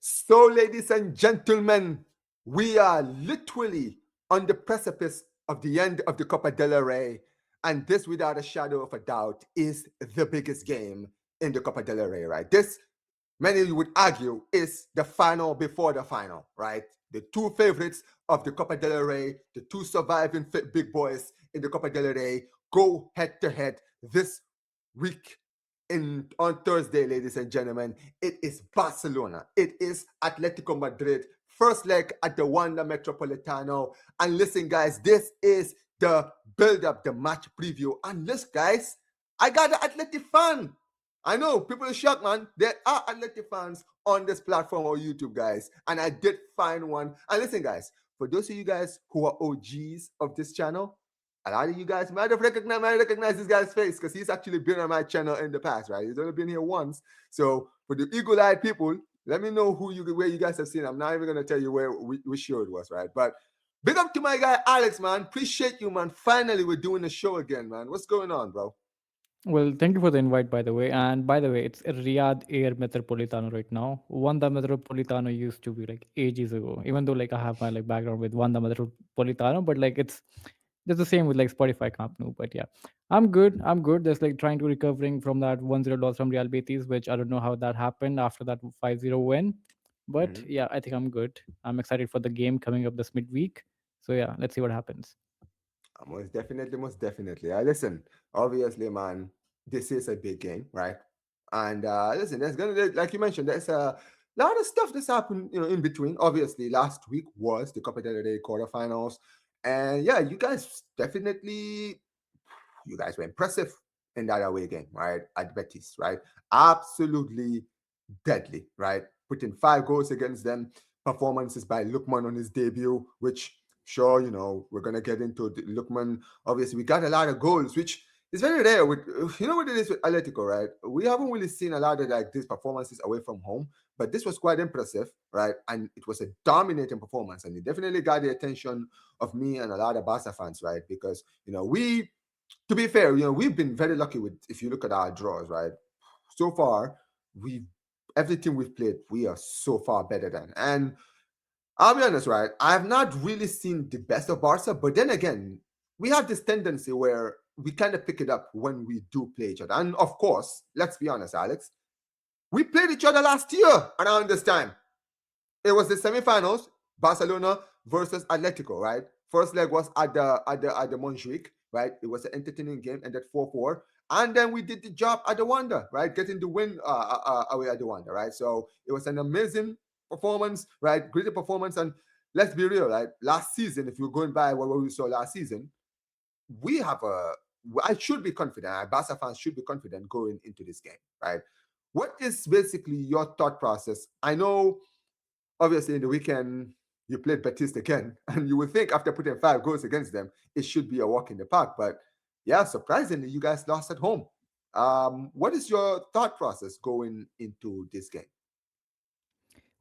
So, ladies and gentlemen, we are literally on the precipice of the end of the Copa del Rey, and this, without a shadow of a doubt, is the biggest game in the Copa del Rey, right? This, many of you would argue, is the final before the final, right? The two favorites of the Copa del Rey, the two surviving big boys in the Copa del Rey, go head to head this week on Thursday, ladies and gentlemen. It is Barcelona. It is Atletico Madrid. First leg at the Wanda Metropolitano. And listen, guys, this is the build-up, the match preview. And listen, guys, I got an Atleti fan. I know people are shocked, man. There are Atleti fans on this platform or YouTube, guys. And I did find one. And listen, guys, for those of you guys who are OGs of this channel, a lot of you guys might recognize this guy's face because he's actually been on my channel in the past, right? He's only been here once. So for the eagle-eyed people, let me know where you guys have seen. I'm not even gonna tell you which show it was, right? But big up to my guy Alex, man. Appreciate you, man. Finally, we're doing the show again, man. What's going on, bro? Well, thank you for the invite, by the way. And by the way, it's Riyadh Air Metropolitano right now. Wanda Metropolitano used to be like ages ago. Even though like I have my like background with Wanda Metropolitano, but like it's just the same with like Spotify Camp Nou. But yeah, I'm good. I'm good. Just like trying to recovering from that 1-0 loss from Real Betis, which I don't know how that happened after that 5-0 win. But Mm-hmm. yeah, I think I'm good. I'm excited for the game coming up this midweek. So yeah, let's see what happens. Most definitely, most definitely. I listen. Obviously, man, this is a big game, right? And listen, there's gonna like you mentioned, there's a lot of stuff that's happened, in between. Obviously, last week was the Copa del Rey quarterfinals, and yeah, you guys were impressive in that away game, right? At Betis, right? Absolutely deadly, right? Putting 5 goals against them. Performances by Lukman on his debut, which sure, we're gonna get into Lukman. Obviously, we got a lot of goals, which is very rare. With what it is with Atletico, right? We haven't really seen a lot of like these performances away from home, but this was quite impressive, right? And it was a dominating performance, and it definitely got the attention of me and a lot of Barca fans, right? Because to be fair, we've been very lucky with if you look at our draws, right? So far, we everything we've played, we are so far better than. And I'll be honest, right? I've not really seen the best of Barca, but then again, we have this tendency where we kind of pick it up when we do play each other. And of course, let's be honest, Alex, we played each other last year around this time. It was the semifinals, Barcelona versus Atletico, right? First leg was at the Montjuic, right? It was an entertaining game, ended 4-4. And then we did the job at the Wanda, right? Getting the win away at the Wanda, right? So it was an amazing performance, right? Great performance. And let's be real, right? Last season, if you're going by what we saw last season, we have a I should be confident. Barca fans should be confident going into this game, right? What is basically your thought process? I know obviously in the weekend you played Batiste again, and you would think after putting 5 goals against them, it should be a walk in the park. But yeah, surprisingly, you guys lost at home. What is your thought process going into this game?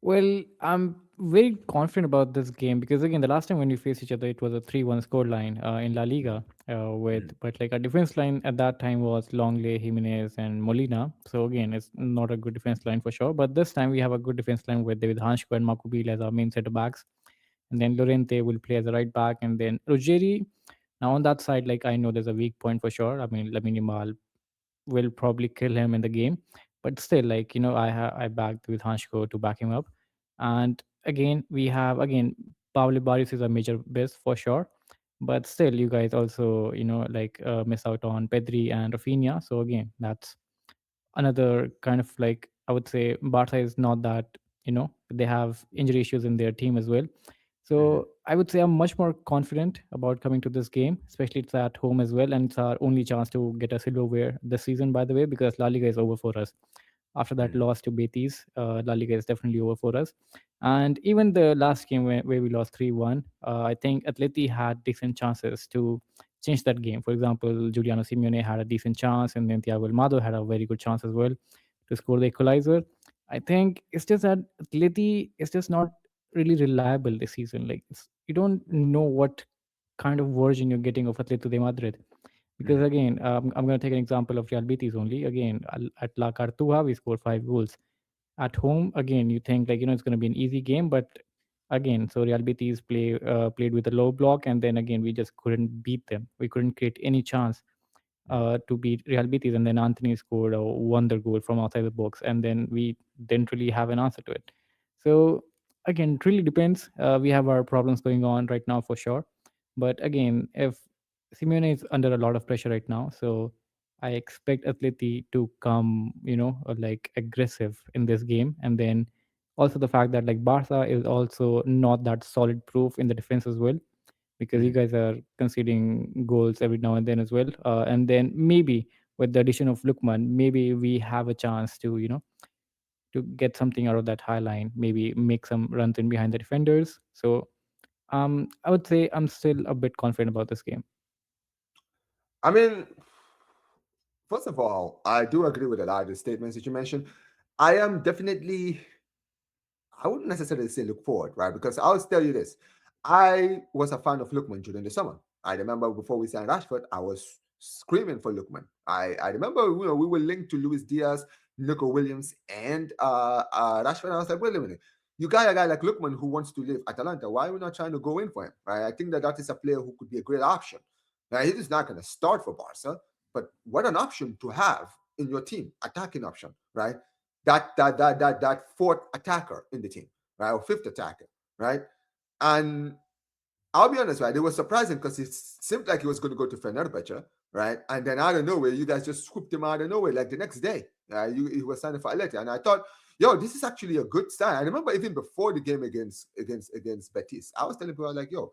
Well, I'm very confident about this game because again, the last time when we faced each other, it was a 3-1 scoreline in La Liga. Mm-hmm. But like our defense line at that time was Longley, Jimenez, and Molina. So again, it's not a good defense line for sure. But this time we have a good defense line with David Hansko and Makubil as our main center backs, and then Lorente will play as a right back, and then Ruggeri. Now on that side, like I know there's a weak point for sure. I mean, Lamine Yamal will probably kill him in the game. But still, like I backed with Hanshko to back him up. And again, we have again Pablo Barrios is a major best for sure. But still, you guys also miss out on Pedri and Rafinha. So again, that's another kind of like I would say Barca is not that they have injury issues in their team as well. Mm-hmm. So I would say I'm much more confident about coming to this game, especially it's at home as well, and it's our only chance to get a silverware this season, by the way, because La Liga is over for us. After that Mm-hmm. loss to Betis, La Liga is definitely over for us. And even the last game where we lost 3-1, I think Atleti had decent chances to change that game. For example, Juliano Simeone had a decent chance, and then Thiago Almado had a very good chance as well to score the equalizer. I think it's just that Atleti is just not really reliable this season. Like you don't know what kind of version you're getting of Atletico de Madrid. Because Mm-hmm. again, I'm going to take an example of Real Betis only. Again, at La Cartuja, we scored 5 goals. At home, again, you think like it's going to be an easy game, but again, so Real Betis played with a low block, and then again we just couldn't beat them. We couldn't create any chance to beat Real Betis, and then Anthony scored a wonder goal from outside the box, and then we didn't really have an answer to it. So again, it really depends. We have our problems going on right now for sure, but again, if Simeone is under a lot of pressure right now, so I expect Atleti to come, like aggressive in this game, and then also the fact that like Barca is also not that solid proof in the defense as well, because you Mhm. guys are conceding goals every now and then as well. And then maybe with the addition of Lukman, maybe we have a chance to, to get something out of that high line, maybe make some runs in behind the defenders. So I would say I'm still a bit confident about this game. I mean, first of all, I do agree with a lot of the statements that you mentioned. I am definitely, I wouldn't necessarily say look forward, right? Because I'll tell you this. I was a fan of Lookman during the summer. I remember before we signed Rashford, I was screaming for Lookman. I remember, we were linked to Luis Diaz, Nico Williams, and Rashford. And I was like, wait a minute. You got a guy like Lookman who wants to leave Atalanta. Why are we not trying to go in for him? Right? I think that that is a player who could be a great option. Now, he is not going to start for Barca, but what an option to have in your team, attacking option, right? That fourth attacker in the team, right, or fifth attacker, right? And I'll be honest, right, it was surprising because it seemed like he was going to go to Fenerbahce, right? And then out of nowhere, you guys just swooped him out of nowhere, like the next day. He was signing for Atleti, and I thought, yo, this is actually a good sign. I remember even before the game against Betis, I was telling people like, yo,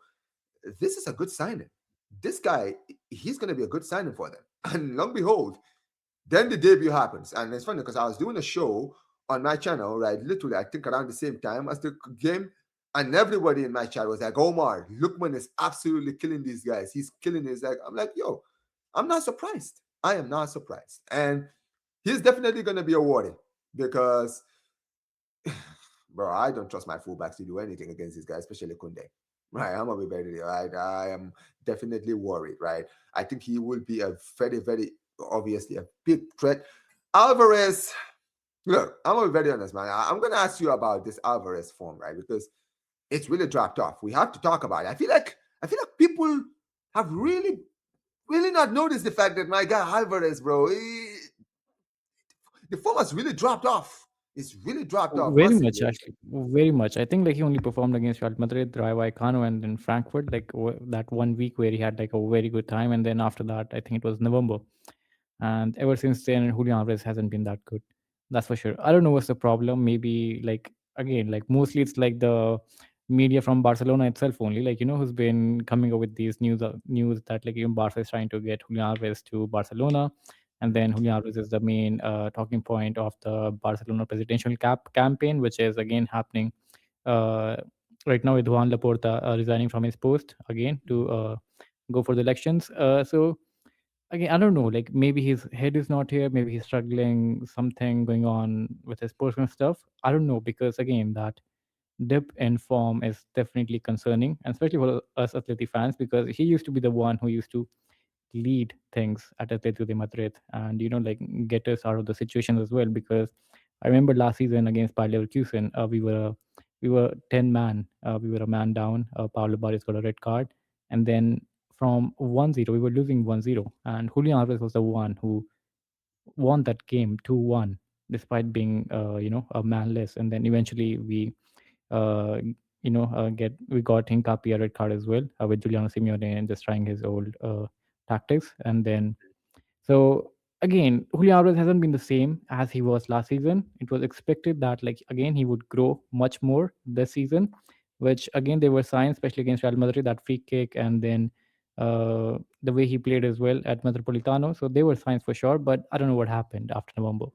this is a good signing. This guy, he's going to be a good signing for them. And long behold, then the debut happens, and it's funny because I was doing a show on my channel, right? Literally, I think around the same time as the game, and everybody in my chat was like, "Omar, Lookman is absolutely killing these guys. He's killing these." Like, I'm like, "Yo, I'm not surprised. I am not surprised." And he's definitely going to be awarded because, bro, I don't trust my fullbacks to do anything against these guys, especially Kunde. Right, I'm gonna be very right. I am definitely worried. Right, I think he will be a very, very obviously a big threat. Alvarez, look, I'm gonna be very honest, man. I'm gonna ask you about this Alvarez form, right? Because it's really dropped off. We have to talk about it. I feel like people have really, really not noticed the fact that my guy Alvarez, bro, the form has really dropped off. It's really dropped off Very much, massively. actually, very much. I think like he only performed against Real Madrid, Rayo Vallecano, and then Frankfurt. Like that one week where he had like a very good time, and then after that, I think it was November. And ever since then, Julian Alvarez hasn't been that good. That's for sure. I don't know what's the problem. Maybe like again, like mostly it's like the media from Barcelona itself only, like who's been coming up with these news that like even Barca is trying to get Julian Alvarez to Barcelona, and then Julian Alvarez is the main talking point of the Barcelona presidential campaign, which is again happening uh, right now with Juan Laporta resigning from his post again to go for the elections. So again, I don't know, like maybe his head is not here, maybe he's struggling, something going on with his personal stuff. I don't know, because again, that dip in form is definitely concerning, and especially for us Atleti fans, because he used to be the one who used to lead things at Atletico de Madrid, and like get us out of the situations as well. Because I remember last season against Bayer Leverkusen, we were 10 man, we were a man down. Pablo Barrios got a red card, and then from 1-0 we were losing 1-0, and Julian Alvarez was the one who won that game 2-1, despite being a man less. And then eventually uh, we got Hincapié a red card as well, with Juliano Simeone and just trying his old tactics. And then so again, Julian Alvarez hasn't been the same as he was last season. It was expected that like again he would grow much more this season, which again there were signs, especially against Real Madrid, that free kick, and then the way he played as well at Metropolitano. So there were signs for sure, but I don't know what happened after November.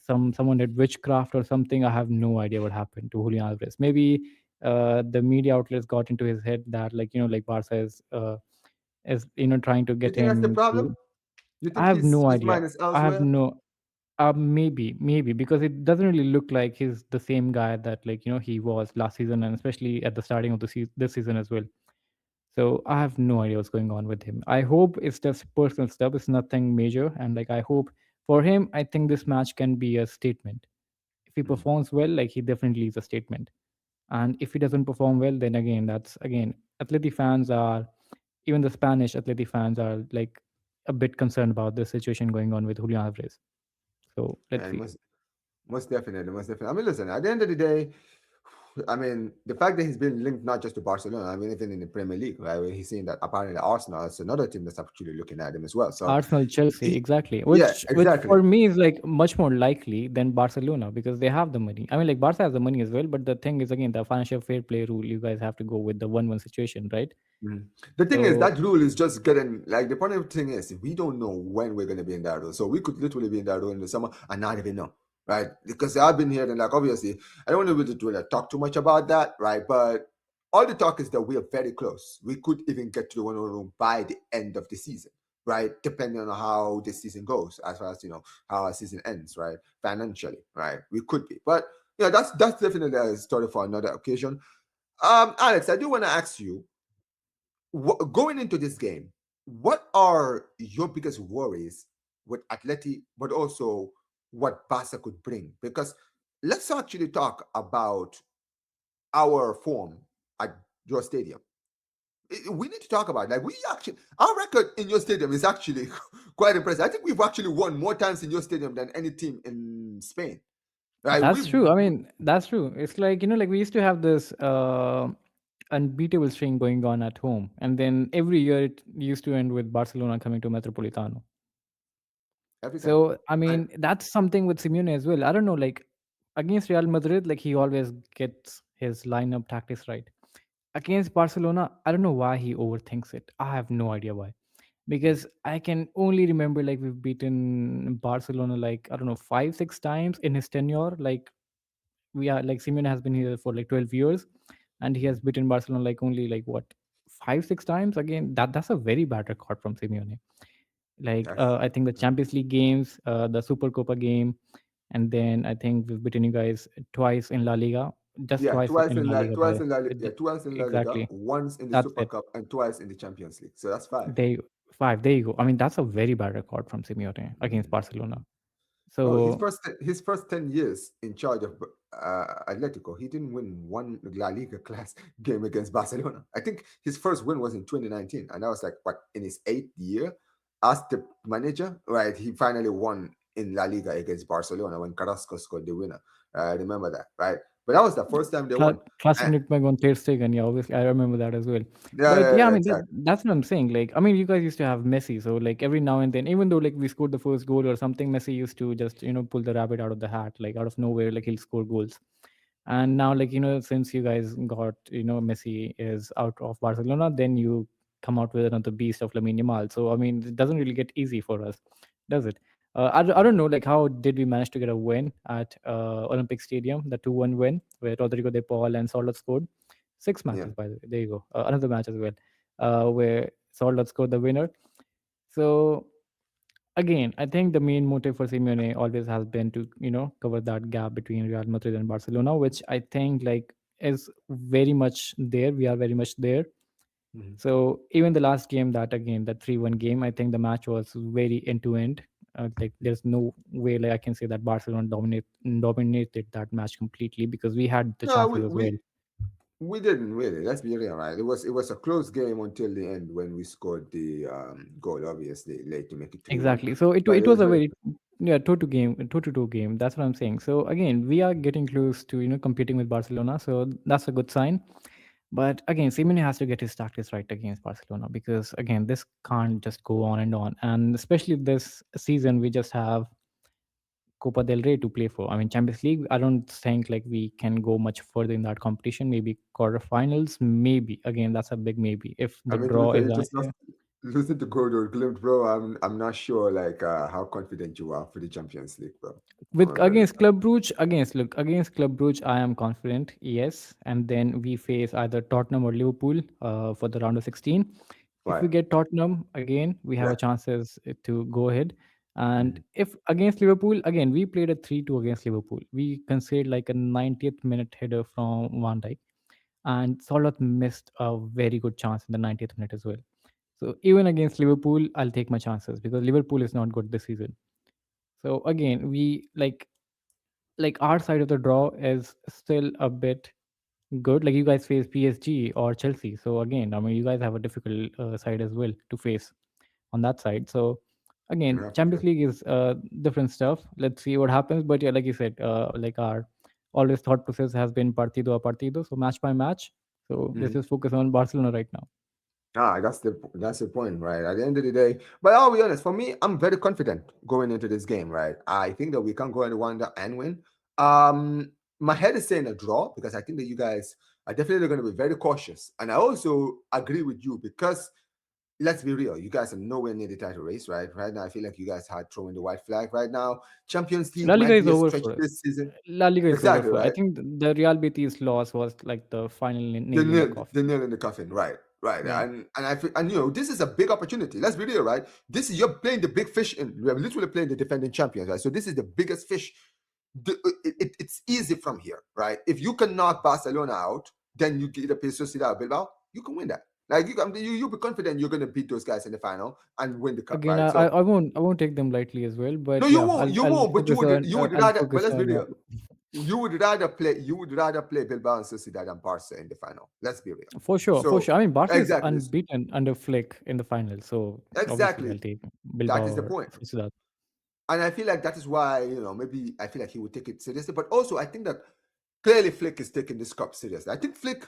Someone did witchcraft or something. I have no idea what happened to Julian Alvarez. Maybe the media outlets got into his head that like like Barca is trying to You get think that's the him problem? to. You I think have his no his idea. mind is I have elsewhere? no. Maybe because it doesn't really look like he's the same guy that like he was last season, and especially at the starting of this season as well. So I have no idea what's going on with him. I hope it's just personal stuff. It's nothing major, and like I hope for him, I think this match can be a statement. he Mm. performs well, like he definitely is a statement. And if he doesn't perform well, then again, that's again, Atleti fans are, even the Spanish Atleti fans are like a bit concerned about the situation going on with Julian Alvarez. So let's And see. most definitely, most definitely. I mean, listen, at the end of the day, I mean, the fact that he's been linked not just to Barcelona, I mean, even in the Premier League, right? Where he's saying that apparently Arsenal is another team that's actually looking at him as well. So, Arsenal, Chelsea, he, exactly. yeah, Which exactly. for me is like much more likely than Barcelona because they have the money. I mean, like Barca has the money as well, but the thing is again the financial fair play rule. You guys have to go with the 1-1 situation, right? Mhm. The thing is, So that rule is just getting like the funny thing is, we don't know when we're going to be in that rule. So, we could literally be in that rule in the summer and not even know, right? Because I've been here and, like, obviously, I don't want to really talk too much about that, right? But all the talk is that we are very close. We could even get to the 1 room by the end of the season, right? Depending on how the season goes, as far as how our season ends, right? Financially, right? We could be, but yeah, that's definitely a story for another occasion. Alex, I do want to ask you, going into this game, what are your biggest worries with Atleti, but also what Barca could bring? Because let's actually talk about our form at your stadium. We need to talk about it. Like, we actually, our record in your stadium is actually quite impressive. I think we've actually won more times in your stadium than any team in Spain. Right? that's true. I mean, that's true. It's like, like we used to have this unbeatable string going on at home. And then every year it used to end with Barcelona coming to Metropolitano. Every time. So, I And mean, that's something with Simeone as well. I don't know, like against Real Madrid, like he always gets his lineup tactics right. Against Barcelona, I don't know why he overthinks it. I have no idea why. Because I can only remember like we've beaten Barcelona like I don't know 5 6 times in his tenure. Like we are like Simeone has been here for like 12 years, and he has beaten Barcelona like only like what 5 6 times. Again, that's a very bad record from Simeone. Like that's I think the Champions League games, the Super Copa game, and then I think we've beaten you guys twice in La Liga, just yeah, twice in La Liga. By twice in La Liga, exactly, once in the that's Super it. Cup, and twice in the Champions League. So that's five. They five. There you go. I mean, that's a very bad record from Simeone against Mm. Barcelona. Bro, So his first 10 years in charge of Atletico, he didn't win one La Liga class game against Barcelona. I think his first win was in 2019, and that was like what, in his 8th year as the manager, right? He finally won in La Liga against Barcelona when Carrasco scored the winner. I remember that, right? But that was the first time they won. classic And, Nutmeg on Ter Stegen. Yeah, obviously I remember that as well. yeah, But yeah, yeah, I yeah, mean exactly. that's what I'm saying. Like I mean, you guys used to have Messi, so like every now and then, even though like we scored the first goal or something, Messi used to just pull the rabbit out of the hat, like out of nowhere, like he'll score goals. And now like since you guys got Messi is out of Barcelona, then you come out with another beast of Lamine Yamal. So I mean, it doesn't really get easy for us, does it? I don't know like how did we manage to get a win at Olympic Stadium, the 2-1 win where Rodrigo de Paul and Soldot scored. Six Yeah. matches, by the way. There you go. Another match as well, where Soldot scored the winner. So again, I think the main motive for Simeone always has been to cover that gap between Real Madrid and Barcelona, which I think like is very much there. We are very much there. Mhm. So even the last game, that again, the 3-1 game, I think the match was very end to end. Like there's no way like I can say that Barcelona dominated that match completely because we had the No, chances as well. we didn't really. Let's be real, right? It was a close game until the end when we scored the goal, obviously late to make it 3-1. Exactly. So it But it it was was a very very two to two game. That's what I'm saying. So again, we are getting close to competing with Barcelona. So that's a good sign. But again, Simeone has to get his tactics right against Barcelona because again, this can't just go on and on. And especially this season, we just have Copa del Rey to play for. I mean, Champions League. I don't think like we can go much further in that competition. Maybe quarterfinals. Maybe again, that's a big maybe. If I the mean, to be draw fair, is you just lost losing to Gordo Glimt, bro. I'm not sure like how confident you are for the Champions League, bro. with I'm very against Club Brugge, against Club Brugge, I am confident. Yes, and then we face either Tottenham or Liverpool for the round of 16. If we right. get Tottenham again, we have Yeah. a chances to go ahead. And Mhm. if against Liverpool again, we played a 3-2 against Liverpool. We conceded like a 90th minute header from Wanda, and Salah missed a very good chance in the 90th minute as well. So even against Liverpool, I'll take my chances because Liverpool is not good this season. So again, we like like our side of the draw is still a bit good. Like you guys face PSG or Chelsea, so again, I mean, you guys have a difficult side as well to face on that side. So You again, have to. Champions League is different stuff. Let's see what happens. But yeah, like you said, like our always thought process has been partido a partido, so match by match. So let's Mhm. just focus on Barcelona right now. That's the point, right? At the end of the day, but I'll be honest. For me, I'm very confident going into this game, right? I think that we can go into Wanda and win. My head is saying a draw because I think that you guys are definitely going to be very cautious, and I also agree with you because let's be real, you guys are nowhere near the title race, right? Right now, I feel like you guys are throwing the white flag right now. Champions League La Liga might is be a over stretch for us. this season. La Liga is over Exactly, for. I right? think the Real Betis loss was like the final The nail in the nail, coffin. the nail in the coffin, right? Right, Yeah. and I feel, and this is a big opportunity. Let's be real, right? This is you're playing the big fish, in we're literally playing the defending champions, right? So this is the biggest fish. It's easy from here, right? If you can knock Barcelona out, then you get a play Sociedad or Bilbao, you can win that. Like you'll be confident you're going to beat those guys in the final and win the cup, Again, right? I, So I I won't take them lightly as well. no, But you yeah, won't, you I'll won't, but focus on you would I'll rather. But focus let's be on real, you would rather play Bilbao and Sociedad than Barca in the final. Let's be real. for sure, for So sure. I mean, Barca is exactly, unbeaten under Flick in the final, so obviously exactly. I'll take That Bilbao is the or point. Sociedad. And I feel like that is why, maybe I feel like he would take it seriously. But also, I think that clearly Flick is taking this cup seriously. I think Flick,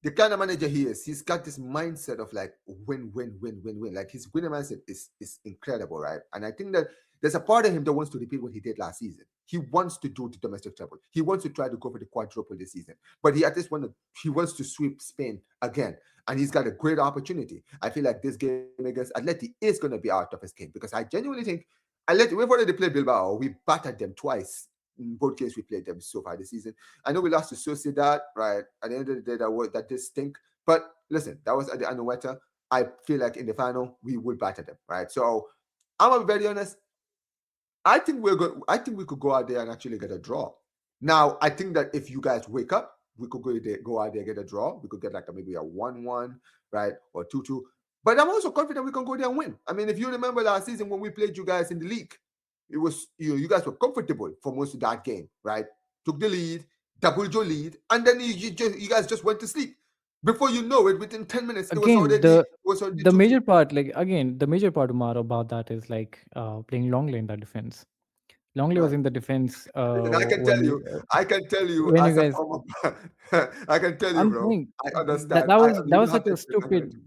the kind of manager he is, he's got this mindset of like win, win, win, win, win. Like his winning mindset is incredible, right? And I think that there's a part of him that wants to repeat what he did last season. He wants to do the domestic treble. He wants to try to go for the quadruple this season. But he at this one he wants to sweep Spain again. And he's got a great opportunity. I feel like this game against Atleti is going to be our toughest game because I genuinely think we've already played Bilbao. We battered them twice in both games we played them so far this season. I know we lost to Sociedad, right? At the end of the day, that did stink. But listen, that was at the Anueta. I feel like in the final we will batter them, right? So I'm gonna be very honest. I think we're good. I think we could go out there and actually get a draw. Now, I think that if you guys wake up, we could go out there get a draw. We could get like maybe a 1-1, right, or 2-2. But I'm also confident we can go there and win. I mean, if you remember last season when we played you guys in the league, it was you guys were comfortable for most of that game, right? Took the lead, doubled your lead, and then you guys just went to sleep. Before you know it, within 10 minutes, Again, it was already the 2-2. major part, like again, the major part, Umar, about that is like playing Longley in the defense. Longley was Right. in the defense Listen, I can tell you when you as a guys. former, I can tell you, I'm bro. saying I that understand. that I was that you was know how such to a explain stupid mentality.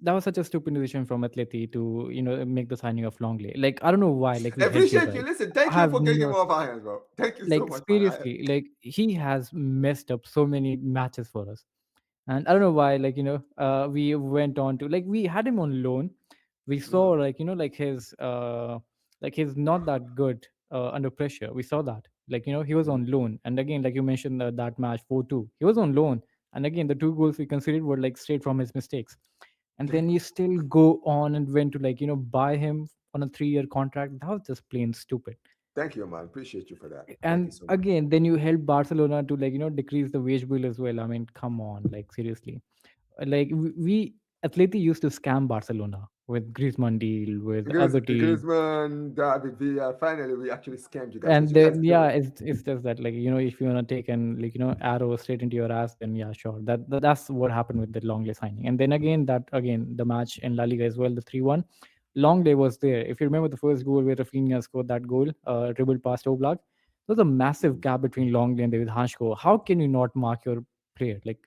that was such a stupid decision from Atleti to make the signing of Longley. Like I don't know why. Like we I hedged it appreciate you. right. Listen, thank I you have for getting him no off our hands, bro. Thank you so like much, man. seriously. Like he has messed up so many matches for us, and I don't know why. Like we went on to like we had him on loan. We saw Mm, like he's not that good under pressure. We saw that he was mm. on loan, and again like you mentioned that match 4-2, he was on loan, and again the two goals we considered were like straight from his mistakes, and then you still go on and went to buy him on a 3-year contract. That was just plain stupid. Thank you, man. Appreciate you for that. Thank you And so much. again then you help Barcelona to decrease the wage bill as well. I mean, come on, like seriously. Like we Atleti used to scam Barcelona with Griezmann deal, with Because other deals. Griezmann, David Villa, finally we actually scammed you guys because And you guys then don't. yeah, it's just that if you want to take and arrow straight into your ass, then yeah, sure, that's what happened with the Longley signing. And then again the match in La Liga as well, the 3-1. Longley was there. If you remember the first goal where Raphinha scored that goal, dribbled past Oblak, there's a massive Mm, gap between Longley and David Hansko. How can you not mark your player? Like,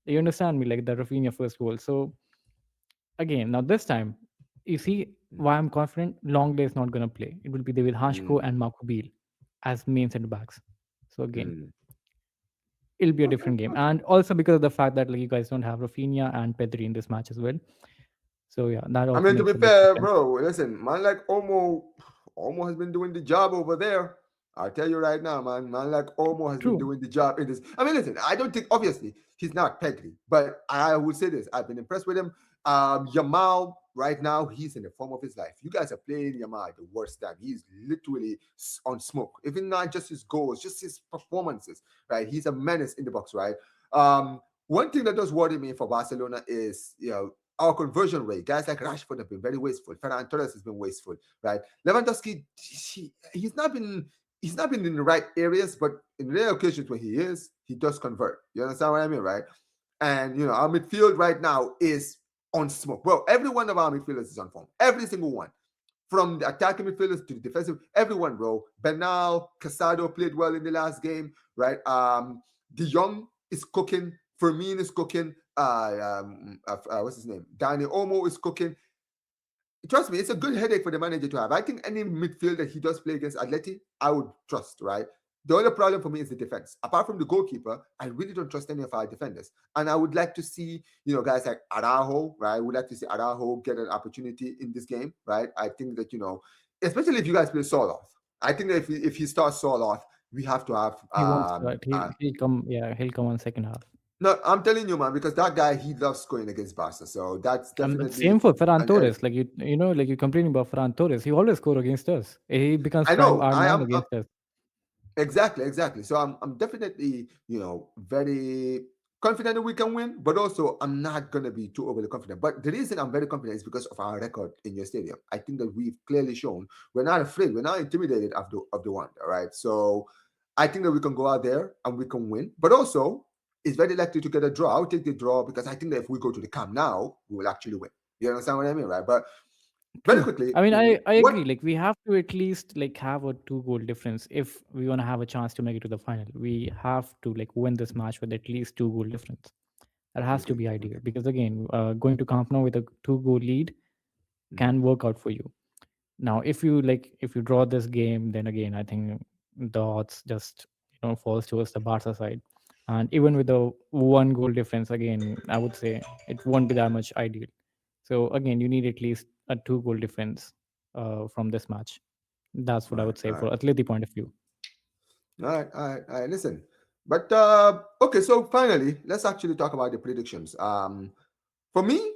you understand me, like the Raphinha first goal. So again, now this time, you see mm, why I'm confident. Longley is not going to play. It will be David Hansko mm, and Marco Beal as main centre backs. So again, mm. it'll be a Okay, different game, okay. and also because of the fact that you guys don't have Rafinha and Pedri in this match as well. So yeah, that I also mean, to makes be a big fair, difference. bro, listen, man, like Omo has been doing the job over there. I'll tell you right now, man, like Omo has been True. doing the job in this. I mean, listen, I don't think obviously he's not Pedri, but I would say this: I've been impressed with him. Yamal right now, he's in the form of his life. You guys are playing Yamal at the worst time. He's literally on smoke. Even not just his goals, just his performances. Right, he's a menace in the box. Right. One thing that does worry me for Barcelona is our conversion rate. Guys like Rashford have been very wasteful. Ferran Torres has been wasteful, right? Lewandowski, he's not been. he's not been in the right areas, but in rare occasions when he is, he does convert. You understand what I mean, right? And our midfield right now is on smoke. Well, every one of our midfielders is on form. Every single one. From the attacking midfielders to the defensive, everyone, bro. Bernal, Casado played well in the last game, right? De Jong is cooking. Fermin is cooking. What's his name? Dani Olmo is cooking. Trust me, it's a good headache for the manager to have. I think any midfield that he does play against Atleti, I would trust, right? The only problem for me is the defense. Apart from the goalkeeper, I really don't trust any of our defenders. And I would like to see, guys like Araujo, right? I would like to see Araujo get an opportunity in this game, right? I think that, especially if you guys play Soloff. I think that if he starts Soloff, we have to have He won't start. He'll come. Yeah, he'll come on second half. no, I'm telling you, man, because that guy, he loves scoring against Barca. So that's And definitely same for Ferran an Torres. Like like you complaining about Ferran Torres. He always score against us. He becomes I prime know. I R9 am. against us. Exactly. So I'm definitely, very confident that we can win, but also I'm not gonna be too overly confident. But the reason I'm very confident is because of our record in your stadium. I think that we've clearly shown we're not afraid, we're not intimidated of the Wanda, right? So I think that we can go out there and we can win, but also it's very likely to get a draw. I'll take the draw because I think that if we go to the camp now, we will actually win. You understand what I mean, right? But very True. quickly, I mean, I what agree. Like we have to at least like have a 2 goal difference if we want to have a chance to make it to the final. We have to like win this match with at least 2 goal difference. That has to okay, be okay. ideal because again, going to Camp Nou with a 2 goal lead can work out for you. Now, if you draw this game, then again, I think the odds just falls towards the Barca side. And even with a 1 goal difference, again, I would say it won't be that much ideal. So again, you need at least a 2 goal difference from this match. That's All what I right, would say all for right. Atleti point of view. All right. Listen, but okay. So finally, let's actually talk about the predictions. For me,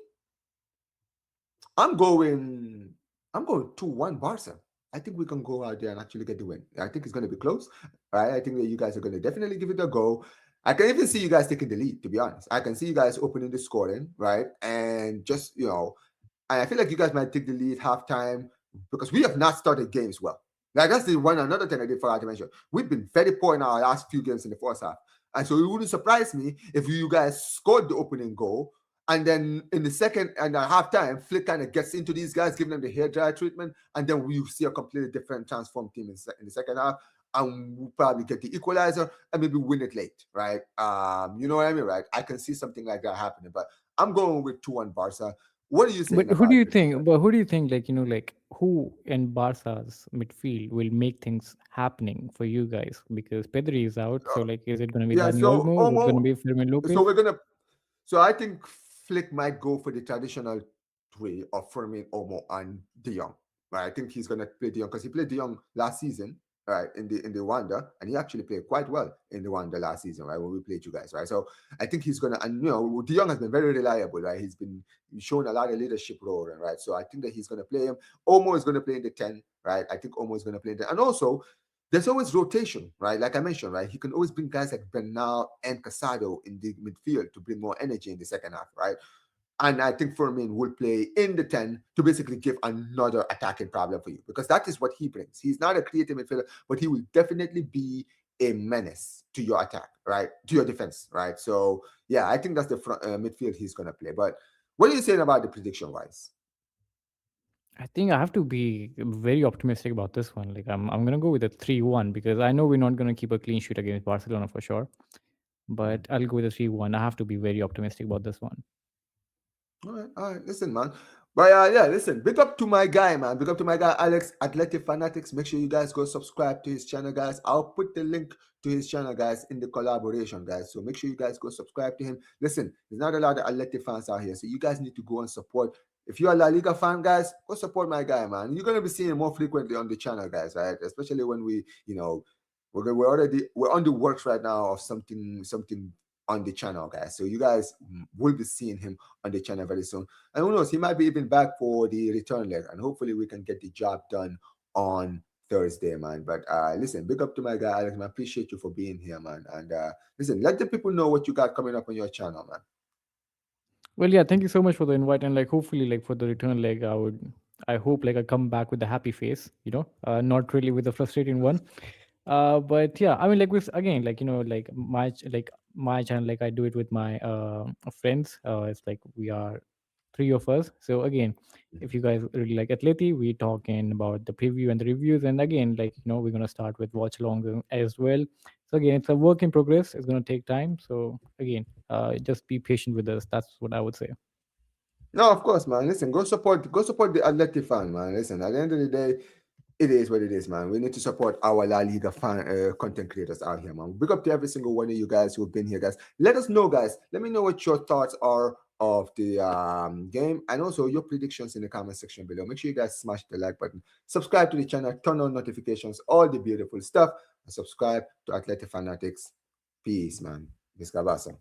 I'm going. I'm going 2-1 Barca. I think we can go out there and actually get the win. I think it's going to be close. Right. I think that you guys are going to definitely give it a go. I can even see you guys taking the lead. To be honest, I can see you guys opening the scoring. Right. And just and I feel like you guys might take the lead halftime because we have not started games well. Like that's the one another thing I did forget to mention. We've been very poor in our last few games in the first half. And so it wouldn't surprise me if you guys scored the opening goal. And then in the second and at halftime, Flick kind of gets into these guys, giving them the hair dryer treatment, and then we see a completely different transformed team in the second half, and we'll probably get the equalizer and maybe win it late, right? You know what I mean, right? I can see something like that happening, but I'm going with 2-1 Barca. What are you saying But who do about you the prediction? think? But who do you think? Like who in Barca's midfield will make things happening for you guys? Because Pedri is out, so like, is it going to be Yeah, Dani so Olmo? Is it going to Omo, be Fermin so Lopez? we're gonna so I think Flick might go for the traditional three of Fermin, Omo, and De Jong. Right? I think he's gonna play De Jong because he played De Jong last season, right? In the Wanda, and he actually played quite well in the Wanda last season, right? When we played you guys, right? So I think he's gonna, and De Jong has been very reliable, right? He's shown a lot of leadership role, right? So I think that he's gonna play him. Omo is gonna play in the 10, right? I think Omo is gonna play in the, and also there's always rotation, right? Like I mentioned, right? He can always bring guys like Bernal and Casado in the midfield to bring more energy in the second half, right? And I think Firmin will play in the 10 to basically give another attacking problem for you because that is what he brings. He's not a creative midfielder, but he will definitely be a menace to your attack, right? To your defense, right? So, yeah, I think that's the front, midfield he's going to play. But what are you saying about the prediction wise? I think I have to be very optimistic about this one. Like I'm gonna go with a 3-1 because I know we're not gonna keep a clean sheet against Barcelona for sure. But I'll go with a 3-1. I have to be very optimistic about this one. All right. Listen, man. But yeah, listen. Big up to my guy, man. Big up to my guy, Alex, Athletic Fanatics. Make sure you guys go subscribe to his channel, guys. I'll put the link to his channel, guys, in the collaboration, guys. So make sure you guys go subscribe to him. Listen, there's not a lot of Athletic fans out here, so you guys need to go and support. If you're a La Liga fan, guys, go support my guy, man. You're gonna be seeing him more frequently on the channel, guys, right? Especially when we're on the works right now of something on the channel, guys. So you guys will be seeing him on the channel very soon. And who knows, he might be even back for the return leg. And hopefully we can get the job done on Thursday, man. But listen, big up to my guy, Alex, man. Appreciate you for being here, man. And listen, let the people know what you got coming up on your channel, man. Well, yeah, thank you so much for the invite, and like hopefully like for the return leg, I hope like I come back with a happy face, not really with a frustrating one. But yeah, I mean, like with again, like like my channel, like I do it with my friends. It's like we are three of us. So again, if you guys really like Atleti, we talking about the preview and the reviews. And again, like we're gonna start with watch alongs as well. So again, it's a work in progress. It's gonna take time. So again, just be patient with us. That's what I would say. No, of course, man. Listen, go support the Atleti fan, man. Listen, at the end of the day, it is what it is, man. We need to support our La Liga fan content creators out here, man. Big up to every single one of you guys who've been here, guys. Let us know, guys. Let me know what your thoughts are of the game and also your predictions in the comment section below. Make sure you guys smash the like button, subscribe to the channel, turn on notifications, all the beautiful stuff, and subscribe to Athletic Fanatics. Peace, man. Descansa.